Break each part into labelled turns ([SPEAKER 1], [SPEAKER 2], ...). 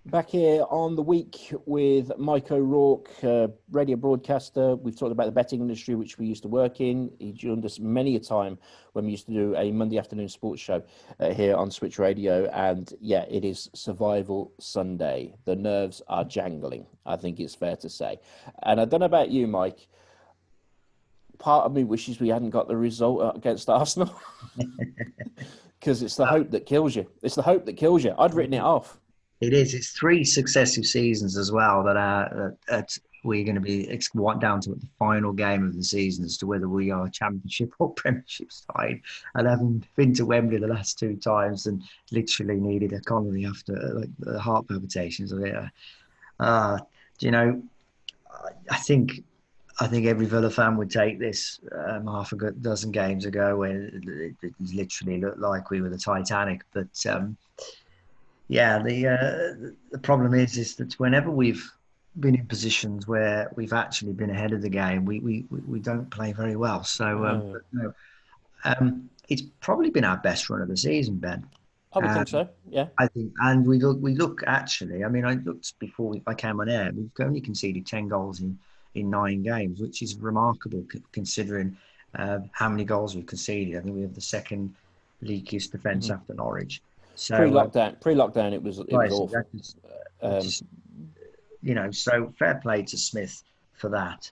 [SPEAKER 1] Back here on the week with Mike O'Rourke, radio broadcaster. We've talked about the betting industry, which we used to work in. He joined us many a time when we used to do a Monday afternoon sports show here on Switch Radio. And yeah, it is Survival Sunday. The nerves are jangling, I think it's fair to say. And I don't know about you, Mike. Part of me wishes we hadn't got the result against Arsenal because it's the hope that kills you. It's the hope that kills you. I'd written it off.
[SPEAKER 2] It is. It's 3 successive seasons as well that we're going to be down to the final game of the season as to whether we are Championship or Premiership side. And having been to Wembley the last 2 times and literally needed a coronary after the heart palpitations of it. I think every Villa fan would take this half a dozen games ago when it literally looked like we were the Titanic. But the problem is that whenever we've been in positions where we've actually been ahead of the game, we don't play very well. So it's probably been our best run of the season, Ben.
[SPEAKER 1] I would think so. Yeah,
[SPEAKER 2] I think, and we look actually. I mean, I looked before I came on air. We've only conceded 10 goals in 9 games, which is remarkable considering how many goals we've conceded. I think we have the second leakiest defence after Norwich. So
[SPEAKER 1] pre-lockdown, it was awful.
[SPEAKER 2] So fair play to Smith for that.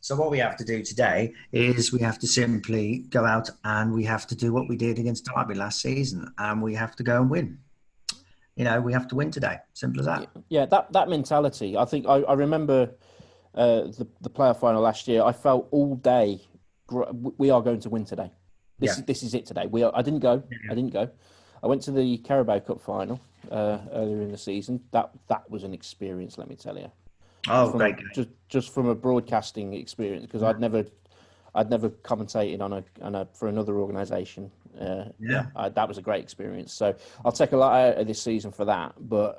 [SPEAKER 2] So what we have to do today is we have to simply go out and we have to do what we did against Derby last season, and we have to go and win. We have to win today. Simple as that.
[SPEAKER 1] Yeah, that mentality. I think I remember the playoff final last year. I felt all day we are going to win today. This is it today. I didn't go. I went to the Carabao Cup final earlier in the season. That was an experience, let me tell you.
[SPEAKER 2] Great.
[SPEAKER 1] Just from a broadcasting experience, because I'd never commentated on a for another organisation. That was a great experience. So I'll take a lot out of this season for that. But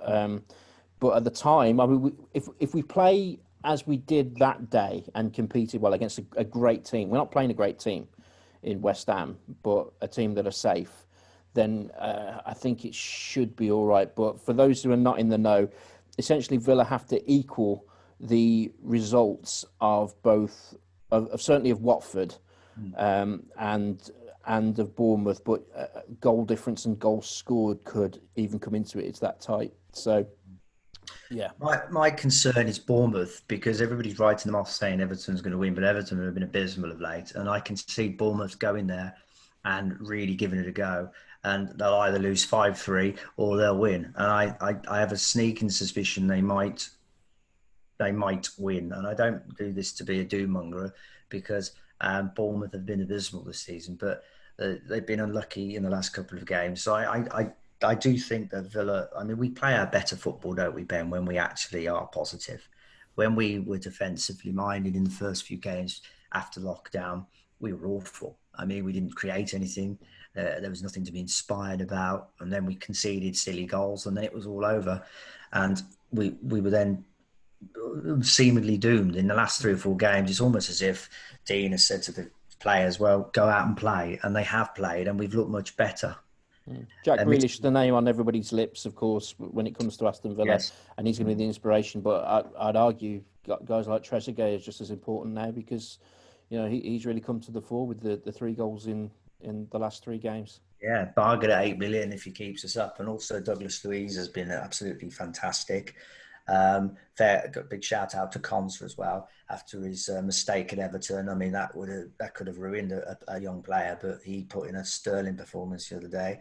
[SPEAKER 1] at the time, I mean, if we play as we did that day and competed well against a great team, we're not playing a great team in West Ham, but a team that are safe, then I think it should be all right. But for those who are not in the know, essentially Villa have to equal the results of both, certainly of Watford and of Bournemouth, but goal difference and goals scored could even come into it. It's that tight. So, yeah.
[SPEAKER 2] My concern is Bournemouth, because everybody's writing them off saying Everton's going to win, but Everton have been abysmal of late. And I can see Bournemouth going there and really giving it a go. And they'll either lose 5-3 or they'll win. And I have a sneaking suspicion they might win. And I don't do this to be a doom-monger, because Bournemouth have been abysmal this season, but they've been unlucky in the last couple of games. So I do think that Villa, I mean, we play our better football, don't we, Ben, when we actually are positive. When we were defensively minded in the first few games after lockdown, we were awful. I mean, we didn't create anything. There was nothing to be inspired about. And then we conceded silly goals, and then it was all over. And we were then seemingly doomed in the last 3 or 4 games. It's almost as if Dean has said to the players, well, go out and play. And they have played, and we've looked much better.
[SPEAKER 1] Jack Grealish, the name on everybody's lips, of course, when it comes to Aston Villa, and he's going to be the inspiration. But I'd argue guys like Trezeguet is just as important now, because he's really come to the fore with the 3 goals in the last 3 games.
[SPEAKER 2] Yeah, bargain at 8 million if he keeps us up, and also Douglas Luiz has been absolutely fantastic. Got a big shout out to Konsa as well after his mistake at Everton. I mean, that could have ruined a young player, but he put in a sterling performance the other day.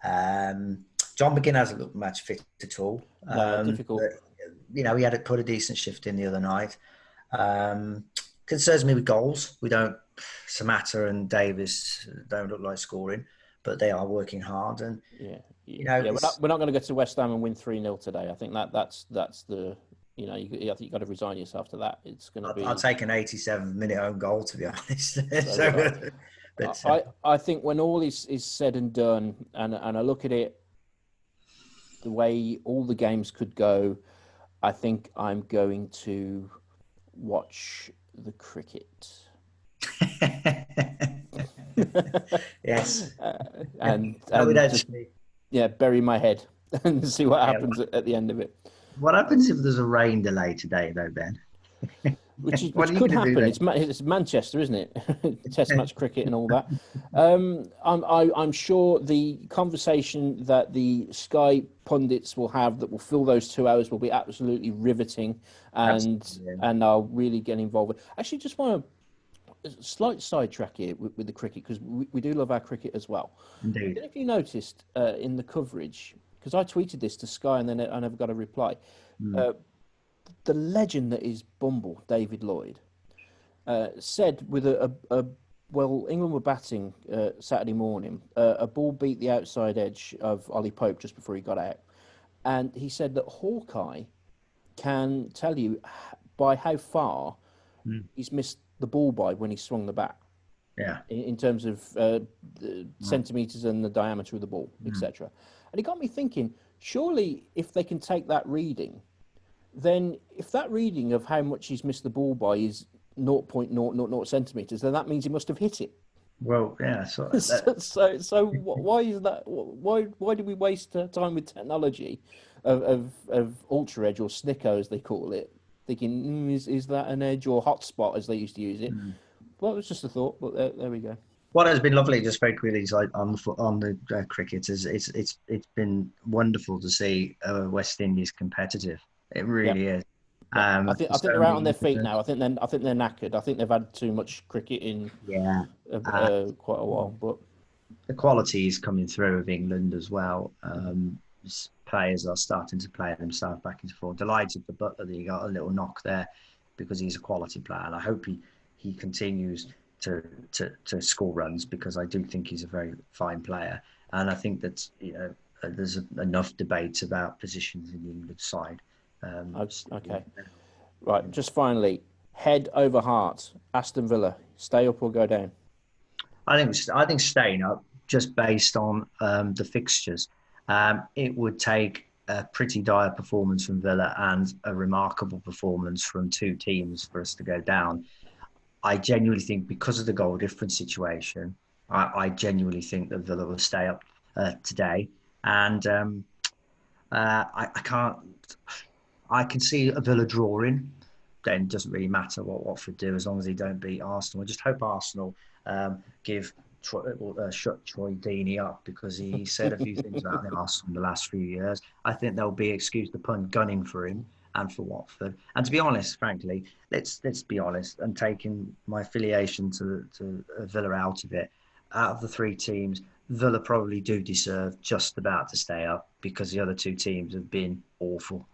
[SPEAKER 2] John McGinn hasn't looked match fit at all.
[SPEAKER 1] Difficult.
[SPEAKER 2] But, he had put a decent shift in the other night. Concerns me with goals. We don't. Samata and Davis don't look like scoring, but they are working hard. And
[SPEAKER 1] we're not going to go to West Ham and win 3-0 today. I think that's the I think you've got to resign yourself to that. It's going to be.
[SPEAKER 2] I'll take an 87-minute own goal, to be honest.
[SPEAKER 1] I think when all is said and done, and I look at it the way all the games could go, I think I'm going to watch the cricket.
[SPEAKER 2] Yes.
[SPEAKER 1] And
[SPEAKER 2] just
[SPEAKER 1] bury my head. and see what happens at the end of it.
[SPEAKER 2] What happens if there's a rain delay today, though, Ben?
[SPEAKER 1] Which
[SPEAKER 2] What are you
[SPEAKER 1] could
[SPEAKER 2] going to do
[SPEAKER 1] happen.
[SPEAKER 2] then?
[SPEAKER 1] It's Manchester, isn't it? Test match cricket and all that. I'm sure the conversation that the Sky pundits will have that will fill those 2 hours will be absolutely riveting, and
[SPEAKER 2] Absolutely.
[SPEAKER 1] I'll really get involved with. Actually, just want to slight sidetrack here with the cricket, because we do love our cricket as well. I don't
[SPEAKER 2] Indeed.
[SPEAKER 1] know if you noticed in the coverage, because I tweeted this to Sky and then I never got a reply.
[SPEAKER 2] Mm.
[SPEAKER 1] Uh, the legend that is Bumble, David Lloyd, said with well, England were batting Saturday morning. A ball beat the outside edge of Ollie Pope just before he got out. And he said that Hawkeye can tell you by how far he's missed the ball by when he swung the bat,
[SPEAKER 2] Yeah.
[SPEAKER 1] in terms of the centimetres and the diameter of the ball, etc. And it got me thinking, surely if they can take that reading, then if that reading of how much he's missed the ball by is 0.000 centimeters, then that means he must have hit it.
[SPEAKER 2] Well, yeah. So
[SPEAKER 1] So why is that? Why do we waste time with technology of ultra edge or snicko as they call it, thinking is that an edge or hotspot as they used to use it? Well, it was just a thought, but there we go.
[SPEAKER 2] what has been lovely, just very quickly, is like on the cricket, is it's been wonderful to see West Indies competitive. It really is.
[SPEAKER 1] I think they're out on their feet now. I think they're knackered. I think they've had too much cricket in quite a while. But
[SPEAKER 2] the quality is coming through of England as well. Players are starting to play themselves back into form. Delighted for Butler that he got a little knock there, because he's a quality player, and I hope he continues to score runs, because I do think he's a very fine player. And I think that there's enough debates about positions in the England side.
[SPEAKER 1] Okay, right. Just finally, head over heart. Aston Villa, stay up or go down?
[SPEAKER 2] I think staying up, just based on the fixtures. It would take a pretty dire performance from Villa and a remarkable performance from two teams for us to go down. I genuinely think, because of the goal difference situation, I genuinely think that Villa will stay up today. And I can't. I can see a Villa drawing. Then it doesn't really matter what Watford do, as long as they don't beat Arsenal. I just hope Arsenal shut Troy Deeney up, because he said a few things about the Arsenal in the last few years. I think there'll be, excuse the pun, gunning for him and for Watford. And to be honest, frankly, let's be honest, and taking my affiliation to Villa out of it, out of the three teams, Villa probably do deserve just about to stay up, because the other two teams have been awful.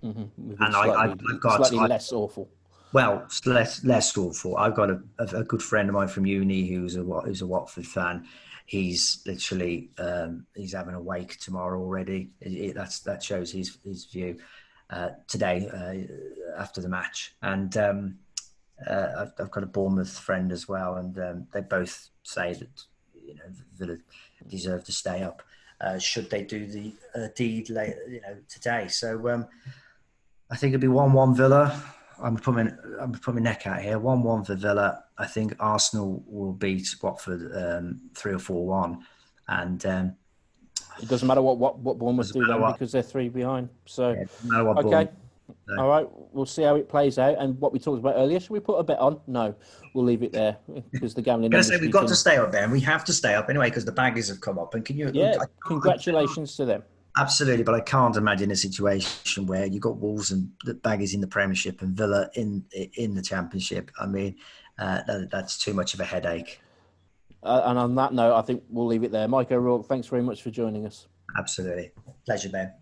[SPEAKER 1] Mm-hmm.
[SPEAKER 2] And I've got
[SPEAKER 1] slightly less awful.
[SPEAKER 2] Well, less awful. I've got a good friend of mine from uni who's a Watford fan. He's literally he's having a wake tomorrow already. That shows his view today after the match. And I've got a Bournemouth friend as well, and they both say that Villa deserve to stay up should they do the deed later, today. So I think it'd be 1-1 Villa. I'm putting my neck out here. 1-1 for Villa. I think Arsenal will beat Watford 3 or 4-1, and
[SPEAKER 1] it doesn't matter what Bournemouth do then, because they're 3 behind. So okay, all right, we'll see how it plays out. And what we talked about earlier, should we put a bet on? No, we'll leave it there, because the gambling.
[SPEAKER 2] I'm going to say we've got to stay up, Ben. We have to stay up anyway, because the baggies have come up. And can you?
[SPEAKER 1] Yeah, congratulations to them.
[SPEAKER 2] Absolutely, but I can't imagine a situation where you've got Wolves and the Baggies in the Premiership and Villa in the Championship. I mean, that's too much of a headache.
[SPEAKER 1] And on that note, I think we'll leave it there. Mike O'Rourke, thanks very much for joining us.
[SPEAKER 2] Absolutely. Pleasure, Ben.